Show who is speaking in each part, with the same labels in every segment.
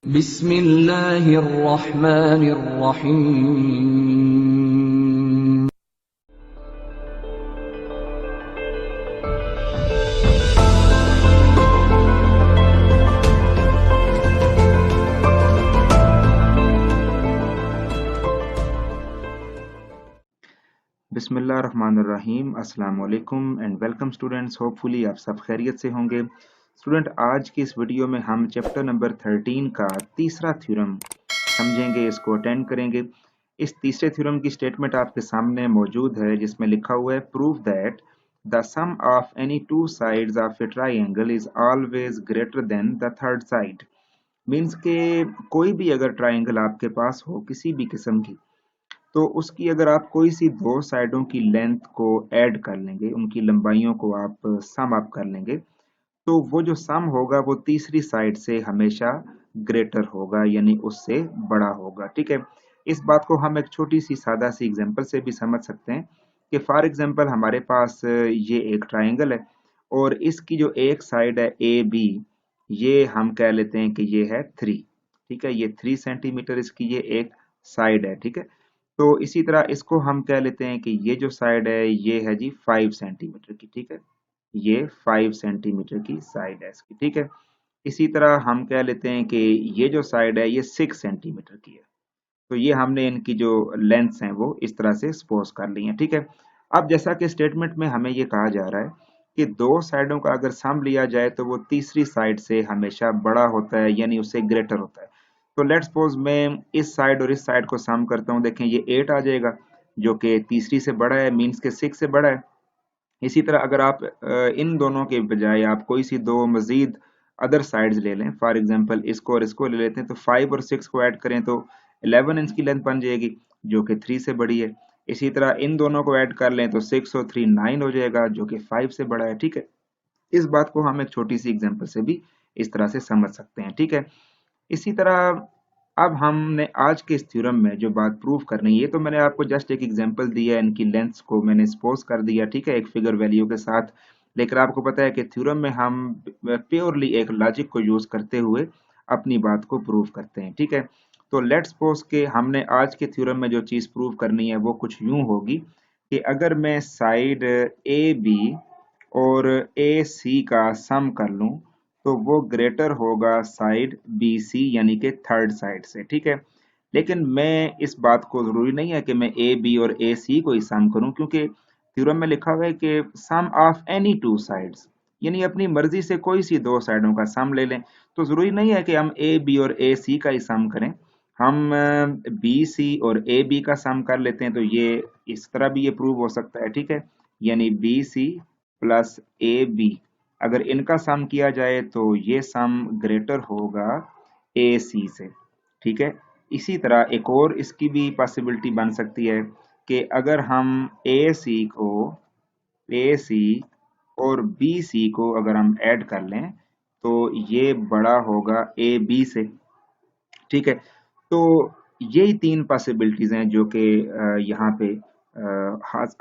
Speaker 1: बिस्मिल्लाहिर्रहमानिर्रहीम।
Speaker 2: बिस्मिल्लाहिर्रहमानिर्रहीम। अस्सलाम वालेकुम एंड वेलकम स्टूडेंट्स। होपफुली आप सब खैरियत से होंगे। स्टूडेंट, आज की इस वीडियो में हम चैप्टर नंबर 13 का तीसरा थ्योरम समझेंगे, इसको अटेंड करेंगे। इस तीसरे थ्योरम की स्टेटमेंट आपके सामने मौजूद है, जिसमें लिखा हुआ है prove that the sum of any two sides of a triangle is always greater than the third side. Means के कोई भी अगर ट्राइंगल आपके पास हो किसी भी किस्म की, तो उसकी अगर आप कोई सी दो साइडों की लेंथ को ऐड कर लेंगे, उनकी लंबाइयों को आप सम अप कर लेंगे, तो वो जो सम होगा वो तीसरी साइड से हमेशा ग्रेटर होगा, यानी उससे बड़ा होगा। ठीक है, इस बात को हम एक छोटी सी सादा सी एग्जांपल से भी समझ सकते हैं कि फॉर एग्जांपल हमारे पास ये एक ट्राइंगल है और इसकी जो एक साइड है ए बी, ये हम कह लेते हैं कि ये है 3। ठीक है, ये 3 सेंटीमीटर इसकी ये एक साइड है। ठीक है, तो इसी तरह इसको हम कह लेते हैं कि ये जो साइड है ये है जी 5 सेंटीमीटर की। ठीक है, ये 5 सेंटीमीटर की साइड है इसकी। ठीक है, इसी तरह हम कह लेते हैं कि ये जो साइड है ये 6 सेंटीमीटर की है। तो ये हमने इनकी जो लेंथ्स हैं वो इस तरह से सपोज कर ली हैं। ठीक है, अब जैसा कि स्टेटमेंट में हमें ये कहा जा रहा है कि दो साइडों का अगर सम लिया जाए तो वो तीसरी साइड से हमेशा बड़ा होता है, यानी उससे ग्रेटर होता है। तो लेट्स सपोज मैं इस साइड और इस साइड को सम करता हूँ। देखें, ये 8 आ जाएगा जो कि तीसरी से बड़ा है, मीन्स के 6 से बड़ा है। इसी तरह अगर आप इन दोनों के बजाय आप कोई सी दो मजीद अदर साइड्स ले लें, फॉर एग्जांपल इसको और इसको ले लेते हैं, तो 5 और 6 को ऐड करें तो 11 इंच की लेंथ बन जाएगी जो कि 3 से बड़ी है। इसी तरह इन दोनों को ऐड कर लें तो 6 और 3 9 हो जाएगा जो कि 5 से बड़ा है। ठीक है, इस बात को हम एक छोटी सी एग्जांपल से भी इस तरह से समझ सकते हैं। ठीक है, इसी तरह अब हमने आज के इस थ्योरम में जो बात प्रूव करनी है, तो मैंने आपको जस्ट एक एग्जांपल दिया, इनकी लेंथ्स को मैंने सपोज कर दिया। ठीक है, एक फिगर वैल्यू के साथ। लेकिन आपको पता है कि थ्योरम में हम प्योरली एक लॉजिक को यूज करते हुए अपनी बात को प्रूव करते हैं। ठीक है, तो लेट्स सपोज के हमने आज के थ्योरम में जो चीज प्रूव करनी है वो कुछ यूं होगी कि अगर मैं साइड ए बी और ए सी का सम कर लूं तो वो ग्रेटर होगा साइड बी सी, यानी कि थर्ड साइड से। ठीक है, लेकिन मैं इस बात को जरूरी नहीं है कि मैं ए बी और ए सी को ही सम करूं, क्योंकि थ्योरम में लिखा हुआ है कि सम ऑफ एनी टू साइड्स, यानी अपनी मर्जी से कोई सी दो साइडों का सम ले लें। तो जरूरी नहीं है कि हम ए बी और ए सी का ही सम करें, हम बी सी और ए बी का सम कर लेते हैं। तो ये इस तरह भी ये प्रूव हो सकता है। ठीक है, यानी B C plus A B, अगर इनका सम किया जाए तो ये सम ग्रेटर होगा ए सी से। ठीक है, इसी तरह एक और इसकी भी पॉसिबिलिटी बन सकती है कि अगर हम ए सी और बी सी को अगर हम ऐड कर लें तो ये बड़ा होगा ए बी से। ठीक है, तो यही तीन पॉसिबिलिटीज हैं जो कि यहाँ पे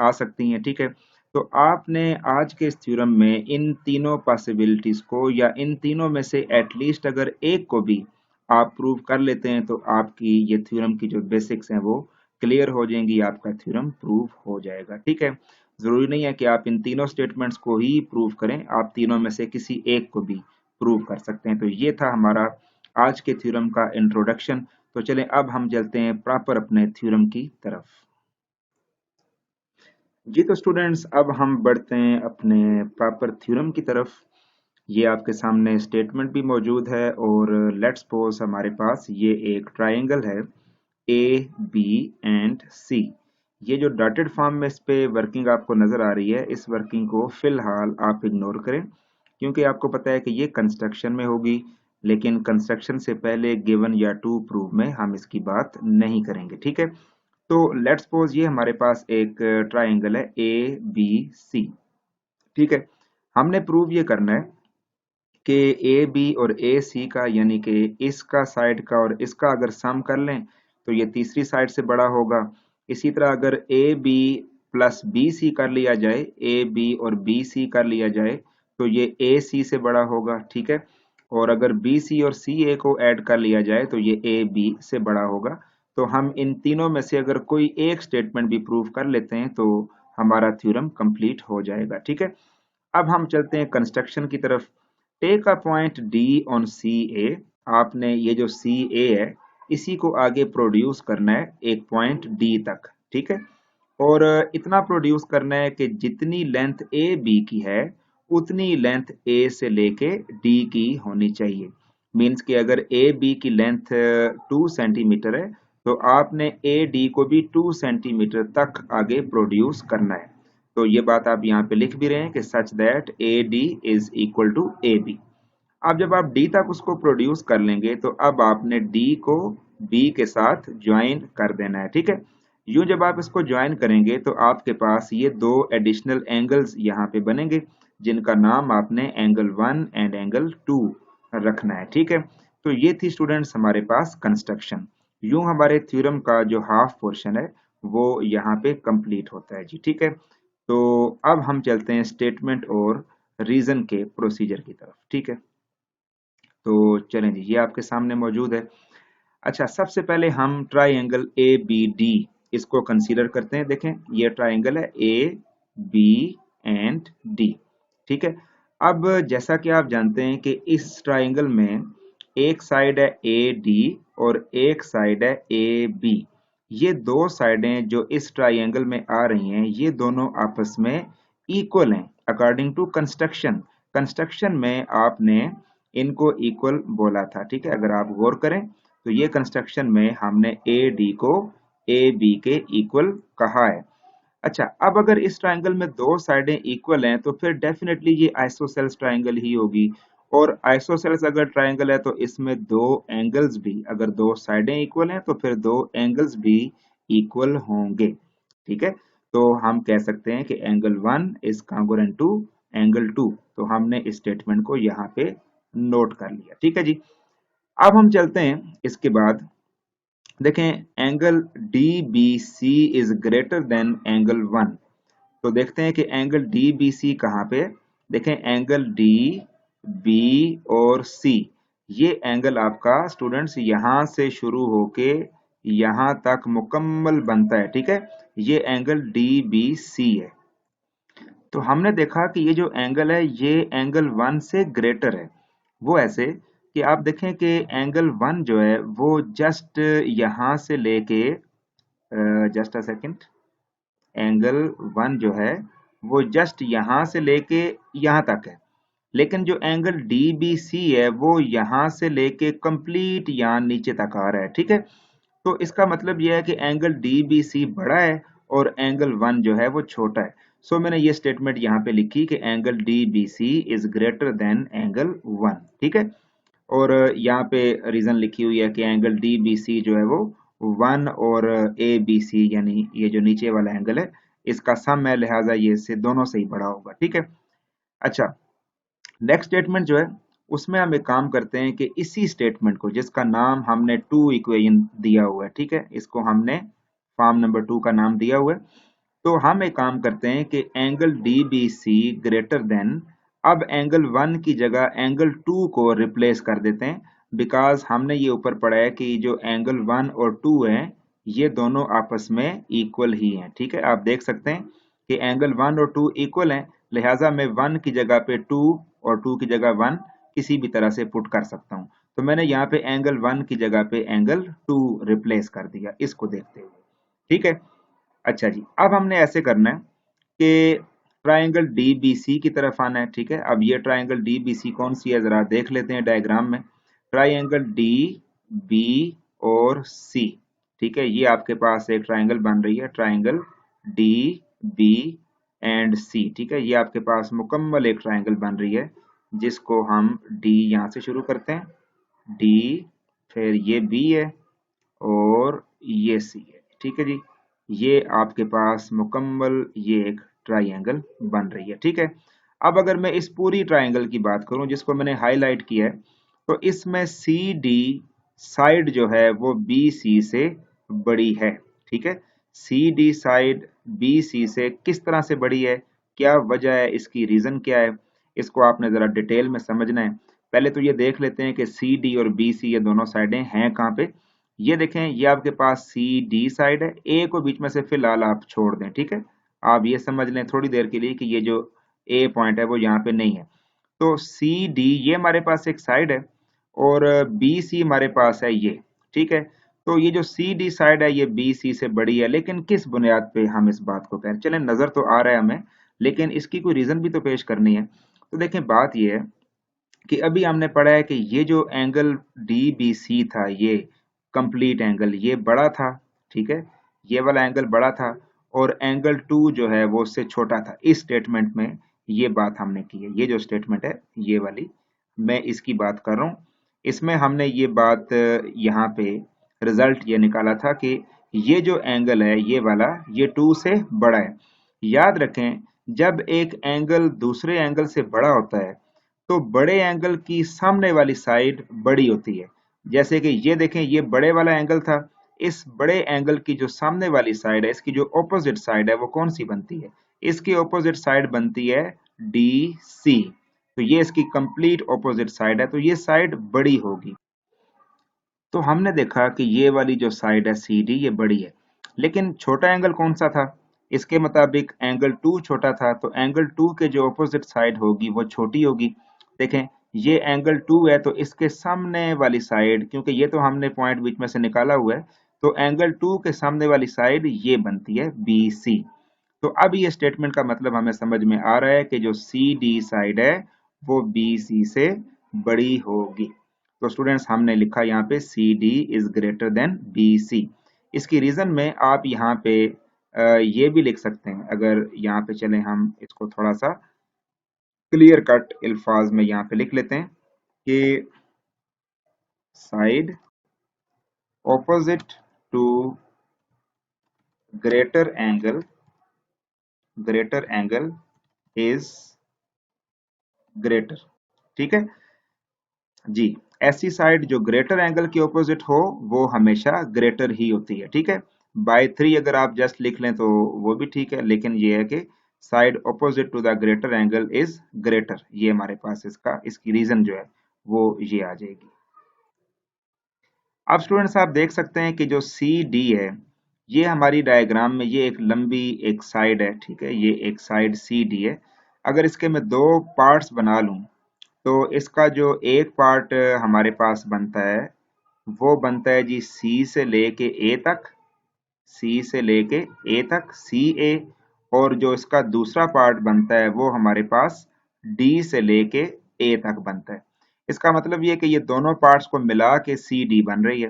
Speaker 2: आ सकती हैं। ठीक है, तो आपने आज के इस थ्योरम में इन तीनों पॉसिबिलिटीज को या इन तीनों में से एटलीस्ट अगर एक को भी आप प्रूव कर लेते हैं तो आपकी ये थ्योरम की जो बेसिक्स हैं वो क्लियर हो जाएंगी, आपका थ्योरम प्रूव हो जाएगा। ठीक है, जरूरी नहीं है कि आप इन तीनों स्टेटमेंट्स को ही प्रूव करें, आप तीनों में से किसी एक को भी प्रूव कर सकते हैं। तो ये था हमारा आज के थ्योरम का इंट्रोडक्शन। तो चलें अब हम चलते हैं प्रॉपर अपने थ्योरम की तरफ। जी तो स्टूडेंट्स, अब हम बढ़ते हैं अपने प्रॉपर थ्योरम की तरफ। ये आपके सामने स्टेटमेंट भी मौजूद है और लेट्स सपोज हमारे पास ये एक ट्राइंगल है ए बी एंड सी। ये जो डॉटेड फॉर्म में इस पे वर्किंग आपको नजर आ रही है, इस वर्किंग को फिलहाल आप इग्नोर करें, क्योंकि आपको पता है कि ये कंस्ट्रक्शन में होगी, लेकिन कंस्ट्रक्शन से पहले गिवन या टू प्रूव में हम इसकी बात नहीं करेंगे। ठीक है, तो लेट्स सपोज ये हमारे पास एक ट्राइंगल है ए बी सी। ठीक है, हमने प्रूव ये करना है कि ए बी और ए सी का, यानी कि इसका साइड का और इसका अगर सम कर लें तो ये तीसरी साइड से बड़ा होगा। इसी तरह अगर A B plus B C कर लिया जाए, ए बी और बी सी कर लिया जाए, तो ये ए सी से बड़ा होगा। ठीक है, और अगर बी सी और सी ए को ऐड कर लिया जाए तो ये ए बी से बड़ा होगा। तो हम इन तीनों में से अगर कोई एक स्टेटमेंट भी प्रूव कर लेते हैं तो हमारा थ्योरम कंप्लीट हो जाएगा। ठीक है, अब हम चलते हैं कंस्ट्रक्शन की तरफ। Take a point D on C A. आपने ये जो सी ए है इसी को आगे प्रोड्यूस करना है एक पॉइंट डी तक। ठीक है, और इतना प्रोड्यूस करना है कि जितनी लेंथ ए बी की है उतनी लेंथ ए से लेके डी की होनी चाहिए। मीन्स कि अगर ए बी की लेंथ 2 सेंटीमीटर है तो आपने ए डी को भी 2 सेंटीमीटर तक आगे प्रोड्यूस करना है। तो ये बात आप यहाँ पे लिख भी रहे हैं कि such that A D is equal to A B. अब जब आप डी तक उसको प्रोड्यूस कर लेंगे तो अब आपने डी को बी के साथ ज्वाइन कर देना है। ठीक है, यूं जब आप इसको ज्वाइन करेंगे तो आपके पास ये दो एडिशनल एंगल्स यहाँ पे बनेंगे जिनका नाम आपने एंगल 1 एंड एंगल 2 रखना है। ठीक है, तो ये थी स्टूडेंट्स हमारे पास कंस्ट्रक्शन। यूं हमारे थ्योरम का जो हाफ पोर्शन है वो यहाँ पे कंप्लीट होता है जी। ठीक है, तो अब हम चलते हैं स्टेटमेंट और रीजन के प्रोसीजर की तरफ। ठीक है, तो चलें जी, ये आपके सामने मौजूद है। अच्छा, सबसे पहले हम ट्राइंगल ए बी डी इसको कंसीडर करते हैं। देखें, ये ट्राइंगल है ए बी एंड डी। ठीक है, अब जैसा कि आप जानते हैं कि इस ट्राइंगल में एक साइड है ए डी और एक साइड है ए बी। ये दो साइडें जो इस ट्राइंगल में आ रही हैं ये दोनों आपस में इक्वल हैं अकॉर्डिंग टू कंस्ट्रक्शन। कंस्ट्रक्शन में आपने इनको इक्वल बोला था। ठीक है, अगर आप गौर करें तो ये कंस्ट्रक्शन में हमने ए डी को ए बी के इक्वल कहा है। अच्छा, अब अगर इस ट्रायंगल में दो साइडें इक्वल हैं तो फिर डेफिनेटली ये आइसोसेल्स ट्रायंगल ही होगी। और आइसोसेल्स अगर ट्रायंगल है तो इसमें दो एंगल्स भी, अगर दो साइडें इक्वल हैं तो फिर दो एंगल्स भी इक्वल होंगे। ठीक है, तो हम कह सकते हैं कि angle 1 is congruent to angle 2। तो हमने इस स्टेटमेंट को यहाँ पे नोट कर लिया। ठीक है जी, अब हम चलते हैं इसके बाद। देखें, angle D B C is greater than angle 1। तो देखते हैं कि एंगल डी बी सी कहाँ पे है। देखें, एंगल डी बी और सी, ये एंगल आपका स्टूडेंट्स यहां से शुरू होके यहां तक मुकम्मल बनता है। ठीक है, ये एंगल डी बी सी है। तो हमने देखा कि ये जो एंगल है ये एंगल 1 से ग्रेटर है। वो ऐसे कि आप देखें कि एंगल 1 जो है वो जस्ट यहां से लेके, जस्ट अ सेकंड, एंगल 1 जो है वो जस्ट यहां से लेके यहां तक है। लेकिन जो एंगल डी बी सी है वो यहां से लेके कंप्लीट यहां नीचे तक आ रहा है। ठीक है, तो इसका मतलब यह है कि एंगल डी बी सी बड़ा है और एंगल 1 जो है वो छोटा है। सो मैंने ये स्टेटमेंट यहाँ पे लिखी कि angle D B C is greater than angle 1। ठीक है, और यहाँ पे रीजन लिखी हुई है कि एंगल डी बी सी जो है वो 1 और ए बी सी यानी ये जो नीचे वाला एंगल है इसका सम है, लिहाजा ये इससे दोनों से ही बड़ा होगा। ठीक है, अच्छा, नेक्स्ट स्टेटमेंट जो है उसमें हम एक काम करते हैं कि इसी स्टेटमेंट को जिसका नाम हमने 2 इक्वेशन दिया हुआ है, ठीक है, इसको हमने फॉर्म नंबर 2 का नाम दिया हुआ है। तो हम एक काम करते हैं कि angle D B C greater than, अब एंगल 1 की जगह एंगल 2 को रिप्लेस कर देते हैं, बिकॉज हमने ये ऊपर पढ़ा है कि जो एंगल 1 और 2 है ये दोनों आपस में इक्वल ही हैं। ठीक है, आप देख सकते हैं कि एंगल 1 और 2 इक्वल हैं, लिहाजा मैं 1 की जगह पे 2 और 2 की जगह 1 किसी भी तरह से पुट कर सकता हूँ। तो मैंने यहाँ पे एंगल 1 की जगह पे एंगल 2 रिप्लेस कर दिया इसको देखते हुए। ठीक है, अच्छा जी, अब हमने ऐसे करना है कि ट्राइंगल डी बी सी की तरफ आना है। ठीक है, अब ये ट्राइंगल डी बी सी कौन सी है जरा देख लेते हैं डायग्राम में। ट्राइंगल डी बी और सी, ठीक है, ये आपके पास एक ट्राइंगल बन रही है, ट्राइंगल डी बी एंड सी। ठीक है, ये आपके पास मुकम्मल एक ट्राइंगल बन रही है जिसको हम डी यहाँ से शुरू करते हैं, डी, फिर ये बी है और ये सी है। ठीक है जी, ये आपके पास मुकम्मल ये एक ट्राइंगल बन रही है। ठीक है, अब अगर मैं इस पूरी ट्राइंगल की बात करूं जिसको मैंने हाईलाइट किया है, तो इसमें सी डी साइड जो है वो बी सी से बड़ी है। ठीक है, C D side B C से किस तरह से बड़ी है, क्या वजह है, इसकी रीजन क्या है, इसको आपने जरा डिटेल में समझना है। पहले तो ये देख लेते हैं कि सी डी और बी सी ये दोनों साइडें हैं कहाँ पे। ये देखें, ये आपके पास सी डी साइड है, ए को बीच में से फिलहाल आप छोड़ दें, ठीक है। आप ये समझ लें थोड़ी देर के लिए कि ये जो ए पॉइंट है वो यहाँ पे नहीं है। तो सी डी ये हमारे पास एक साइड है और बी सी हमारे पास है ये, ठीक है। तो ये जो सी डी साइड है ये बी सी से बड़ी है, लेकिन किस बुनियाद पे हम इस बात को कह रहे हैं? चलें, नजर तो आ रहा है हमें, लेकिन इसकी कोई रीजन भी तो पेश करनी है। तो देखें, बात ये है कि अभी हमने पढ़ा है कि ये जो एंगल डी बी सी था, ये कंप्लीट एंगल ये बड़ा था, ठीक है, ये वाला एंगल बड़ा था और एंगल टू जो है वो उससे छोटा था। इस स्टेटमेंट में ये बात हमने की है, ये जो स्टेटमेंट है ये वाली, मैं इसकी बात कर रहा हूँ। इसमें हमने ये बात यहाँ पे रिजल्ट ये निकाला था कि ये जो एंगल है ये वाला, ये टू से बड़ा है। याद रखें, जब एक एंगल दूसरे एंगल से बड़ा होता है तो बड़े एंगल की सामने वाली साइड बड़ी होती है। जैसे कि ये देखें, ये बड़े वाला एंगल था, इस बड़े एंगल की जो सामने वाली साइड है, इसकी जो ऑपोजिट साइड है वो कौन सी बनती है? इसकी ऑपोजिट साइड बनती है डी सी। तो ये इसकी कंप्लीट ऑपोजिट साइड है, तो ये साइड बड़ी होगी। तो हमने देखा कि ये वाली जो साइड है सी डी ये बड़ी है, लेकिन छोटा एंगल कौन सा था? इसके मुताबिक एंगल टू छोटा था, तो एंगल टू के जो ऑपोजिट साइड होगी वो छोटी होगी। देखें, ये एंगल टू है तो इसके सामने वाली साइड, क्योंकि ये तो हमने पॉइंट बीच में से निकाला हुआ है, तो एंगल टू के सामने वाली साइड ये बनती है बी सी। तो अब ये स्टेटमेंट का मतलब हमें समझ में आ रहा है कि जो सी डी साइड है वो बी सी से बड़ी होगी। तो स्टूडेंट्स, हमने लिखा यहाँ पे C D is greater than B C. इसकी रीजन में आप यहाँ पे ये भी लिख सकते हैं। अगर यहाँ पे चले, हम इसको थोड़ा सा क्लियर कट अल्फाज में यहाँ पे लिख लेते हैं कि side opposite to greater angle is greater, ठीक है जी। ऐसी साइड जो ग्रेटर एंगल के ऑपोजिट हो वो हमेशा ग्रेटर ही होती है, ठीक है। बाय 3 अगर आप जस्ट लिख लें तो वो भी ठीक है, लेकिन ये है कि side opposite to the greater angle is greater, ये हमारे पास इसकी रीजन जो है वो ये आ जाएगी। अब स्टूडेंट्स, आप देख सकते हैं कि जो सी डी है ये हमारी डायग्राम में ये एक लंबी एक साइड है, ठीक है, ये एक साइड सी डी है। अगर इसके मैं दो पार्ट्स बना लूं तो इसका जो एक पार्ट हमारे पास बनता है वो बनता है जी सी से लेके ए तक, सी से लेके ए तक, सी ए। और जो इसका दूसरा पार्ट बनता है वो हमारे पास डी से लेके ए तक बनता है। इसका मतलब ये कि ये दोनों पार्ट्स को मिला के सी डी बन रही है।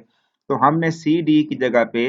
Speaker 2: तो हमने सी डी की जगह पे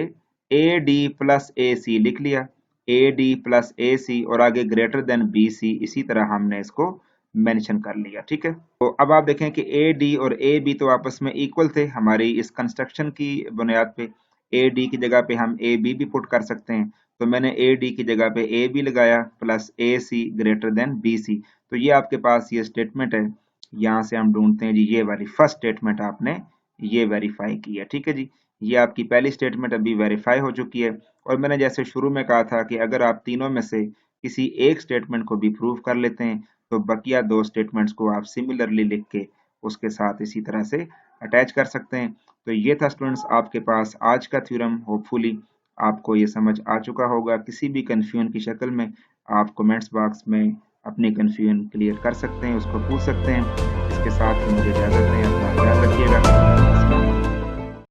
Speaker 2: ए डी प्लस ए सी लिख लिया, ए डी प्लस ए सी, और आगे ग्रेटर देन बी सी इसी तरह हमने इसको मेंशन कर लिया, ठीक है। तो अब आप देखें कि ए डी और ए बी तो आपस में इक्वल थे हमारी इस कंस्ट्रक्शन की बुनियाद पे। ए डी की जगह पे हम ए बी भी पुट कर सकते हैं, तो मैंने ए डी की जगह पे ए बी लगाया प्लस ए सी ग्रेटर देन बी सी। तो ये आपके पास ये स्टेटमेंट है, यहाँ से हम ढूंढते हैं जी ये वाली फर्स्ट स्टेटमेंट आपने ये वेरीफाई की है, ठीक है जी। ये आपकी पहली स्टेटमेंट अभी वेरीफाई हो चुकी है। और मैंने जैसे शुरू में कहा था कि अगर आप तीनों में से किसी एक स्टेटमेंट को भी प्रूव कर लेते हैं तो बकिया दो स्टेटमेंट्स को आप सिमिलरली लिख के उसके साथ इसी तरह से अटैच कर सकते हैं। तो ये था स्टूडेंट्स आपके पास आज का थ्योरम। होपफुली आपको ये समझ आ चुका होगा। किसी भी कंफ्यूजन की शक्ल में आप कमेंट्स बॉक्स में अपनी कंफ्यूजन क्लियर कर सकते हैं, उसको पूछ सकते हैं। इसके साथ ही मुझे इजाज़त दें, अपना ख्याल रखिएगा।